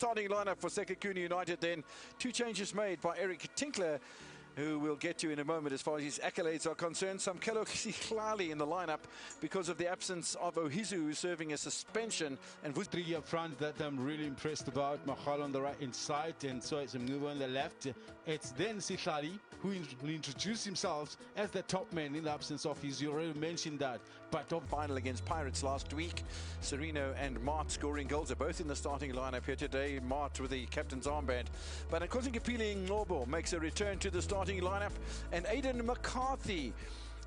Starting lineup for Sekhukhune United then. Two changes made by Eric Tinkler, who we'll get to in a moment as far as his accolades are concerned. Some Sekhukhune in the lineup because of the absence of Ohizu, who's serving a suspension. And three up front that I'm really impressed about. Mahal on the right inside, and so it's Mnuva on the left. It's then Sekhukhune who will introduce himself as the top man in the absence of his. You already mentioned that. But of final against Pirates last week, Sereno and Mart scoring goals. They're both in the starting lineup here today. Mart with the captain's armband. But Amakhosi Ngcobo makes a return to the starting lineup, and Aiden McCarthy,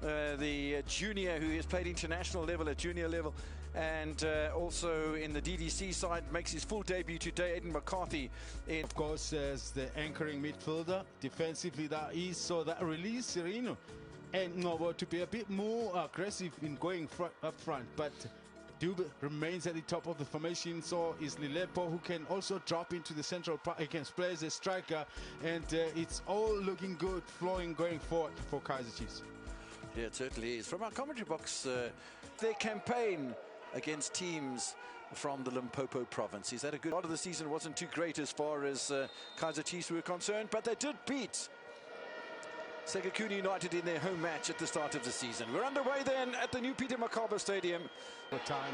the junior who has played international level at junior level and also in the DDC side, makes his full debut today. Aiden McCarthy in, of course, as the anchoring midfielder defensively that is, so that release Sereno and Ngcobo to be a bit more aggressive in going up front, but Dube remains at the top of the formation. So is Lilepo, who can also drop into the central part. He can play as a striker, and it's all looking good, flowing going forward for Kaizer Chiefs. Yeah, it certainly is. From our commentary box, their campaign against teams from the Limpopo province is that a good part of the season wasn't too great as far as Kaizer Chiefs were concerned, but they did beat Sekhukhune United in their home match at the start of the season. We're underway then at the new Peter Makaba Stadium. What time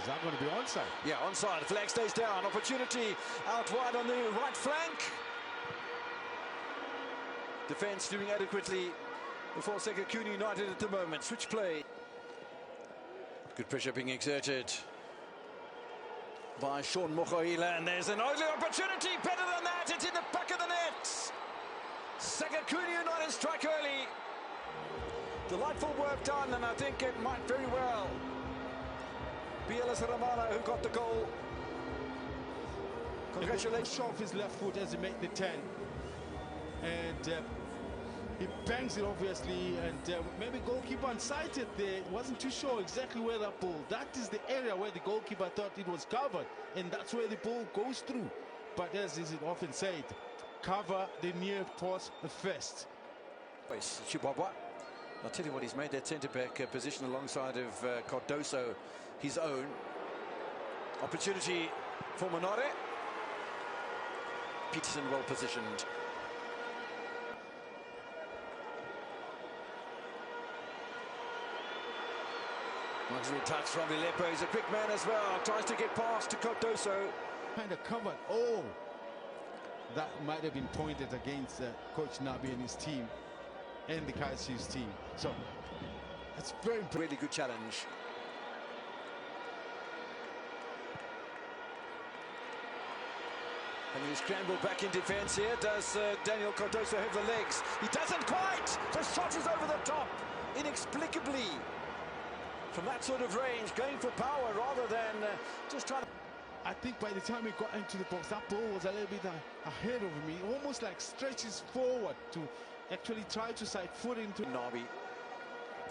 is that going to be onside? Yeah, onside. Flag stays down. Opportunity out wide on the right flank. Defence doing adequately before Sekhukhune United at the moment. Switch play. Good pressure being exerted by Sean Mokhoila, and there's an early opportunity. Better than that. It's in the back of the net. Sekhukhune United strike early. Delightful work done, and I think it might very well be Elis Ramana who got the goal. Congratulations. Shot off his left foot as he made the 10. And he bangs it, obviously, and maybe goalkeeper unsighted there. Wasn't too sure exactly where that ball. That is the area where the goalkeeper thought it was covered, and that's where the ball goes through. But as is often said, cover the near post first. Chibwabwa, I'll tell you what, he's made that centre-back position alongside of Cardoso his own. Opportunity for Monare. Peterson well positioned. Luxury touch from Lilepo. He's a quick man as well. Tries to get past to Cardoso. Kind of covered. Oh, that might have been pointed against Coach Nabi and his team and the Kaizer Chiefs team. So that's very really good challenge. And he's scrambled back in defence here. Does Daniel Cardoso have the legs? He doesn't quite. The shot is over the top. Inexplicably. From that sort of range, going for power rather than just trying to... I think by the time he got into the box, that ball was a little bit ahead of me. Almost like stretches forward to actually try to side foot into Nabi.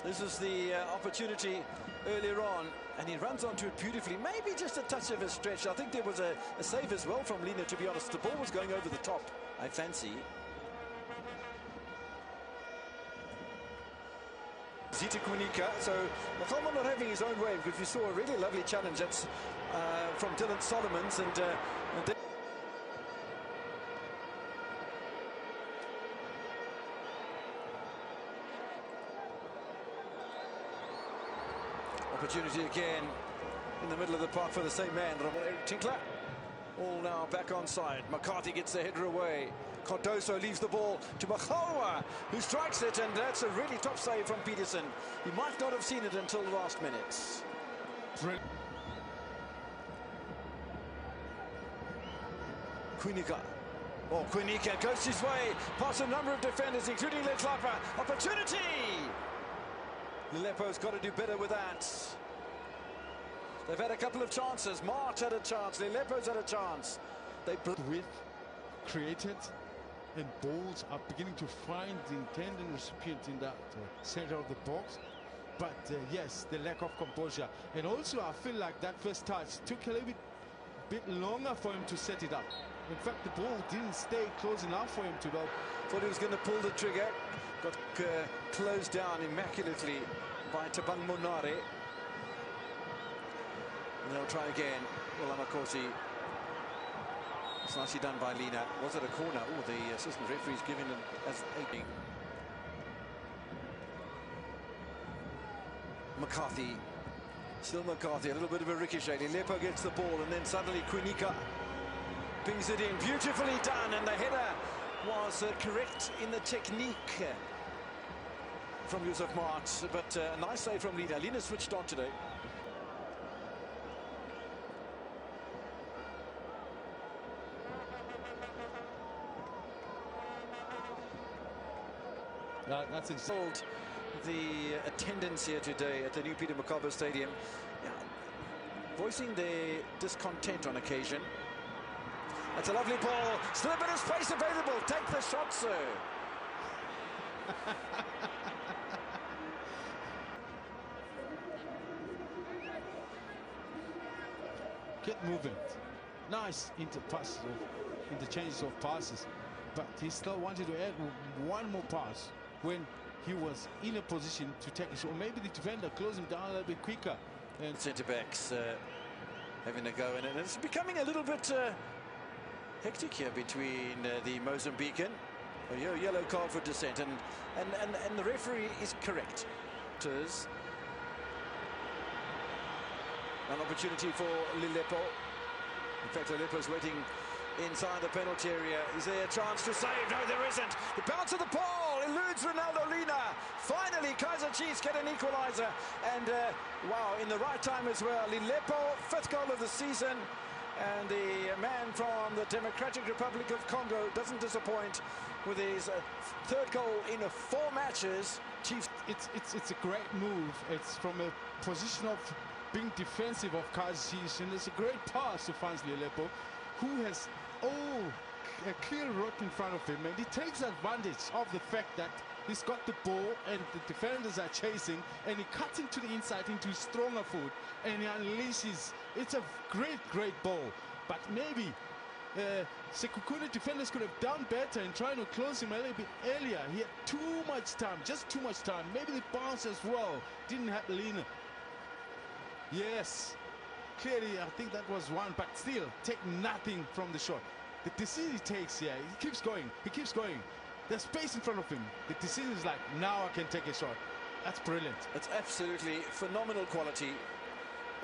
This is the opportunity earlier on, and he runs onto it beautifully. Maybe just a touch of a stretch. I think there was a save as well from Lina, to be honest. The ball was going over the top, I fancy. Zita Kunika, so Makoma not having his own way, because we saw a really lovely challenge. That's from Dylan Solomons, and opportunity again in the middle of the park for the same man, Tinkler. All now back on side. McCarthy gets the header away. Cardoso leaves the ball to Makhowa, who strikes it, and that's a really top save from Peterson. He might not have seen it until the last minutes. Quinica. Oh, Quinica goes his way past a number of defenders, including Letlapa. Opportunity! Lilepo's got to do better with that. They've had a couple of chances. Mart had a chance. Lilepo's had a chance. Width created, and balls are beginning to find the intended recipient in that center of the box. But yes, the lack of composure. And also, I feel like that first touch took a little bit longer for him to set it up. In fact, the ball didn't stay close enough for him to go. Thought he was going to pull the trigger. Got closed down immaculately by Tabang Monare. And they'll try again. Well, Amakhosi nicely done by Lina. Was it a corner? Oh, the assistant referee's giving it as a... McCarthy. Still McCarthy, a little bit of a ricochet. Lilepo gets the ball, and then suddenly Quinica pings it in. Beautifully done, and the header was correct in the technique from Yusuf Marks, but a nice save from Lina. Lina switched on today. That's exalted the attendance here today at the new Peter Mokaba Stadium, voicing their discontent on occasion. That's a lovely ball. Still a bit of space available. Take the shot, sir. Get moving. Nice interchanges of passes, but he still wanted to add one more pass when he was in a position to take it. So maybe the defender closed him down a little bit quicker. And centre-backs having a go in it. And it's becoming a little bit hectic here between the Mozambican. A yellow card for dissent, and the referee is correct. An opportunity for Lilepo. In fact, Lilepo's waiting inside the penalty area. Is there a chance to save? No, there isn't. The bounce of the ball eludes Ronaldo Lina. Finally, Kaizer Chiefs get an equalizer. And, wow, in the right time as well. Lilepo, 5th goal of the season. And the man from the Democratic Republic of Congo doesn't disappoint with his 3rd goal in 4 matches. Chiefs. It's a great move. It's from a position of being defensive of Kaizer Chiefs. And it's a great pass to Franz Lilepo, who has a clear road in front of him, and he takes advantage of the fact that he's got the ball and the defenders are chasing, and he cuts into the inside into his stronger foot, and he unleashes. It's a great ball, but maybe Sekhukhune defenders could have done better in trying to close him a little bit earlier. He had too much time, just too much time. Maybe the bounce as well didn't have Lina. Yes, clearly I think that was one, but still take nothing from the shot. The decision he takes here, he keeps going. There's space in front of him. The decision is like, now I can take a shot. That's brilliant. It's absolutely phenomenal quality.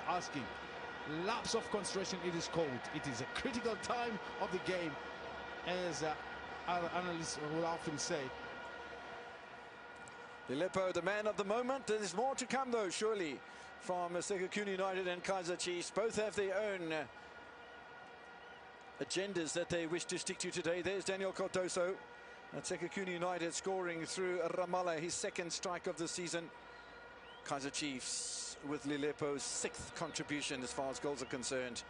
Asking, lapse of concentration, it is called. It is a critical time of the game, as analysts will often say. Lilepo, the man of the moment. There's more to come, though, surely, from Sekhukhune United and Kaizer Chiefs. Both have their own agendas that they wish to stick to today. There's Daniel Cardoso at Sekhukhune United scoring through Ramallah, his 2nd strike of the season. Kaizer Chiefs with Lilepo's 6th contribution as far as goals are concerned.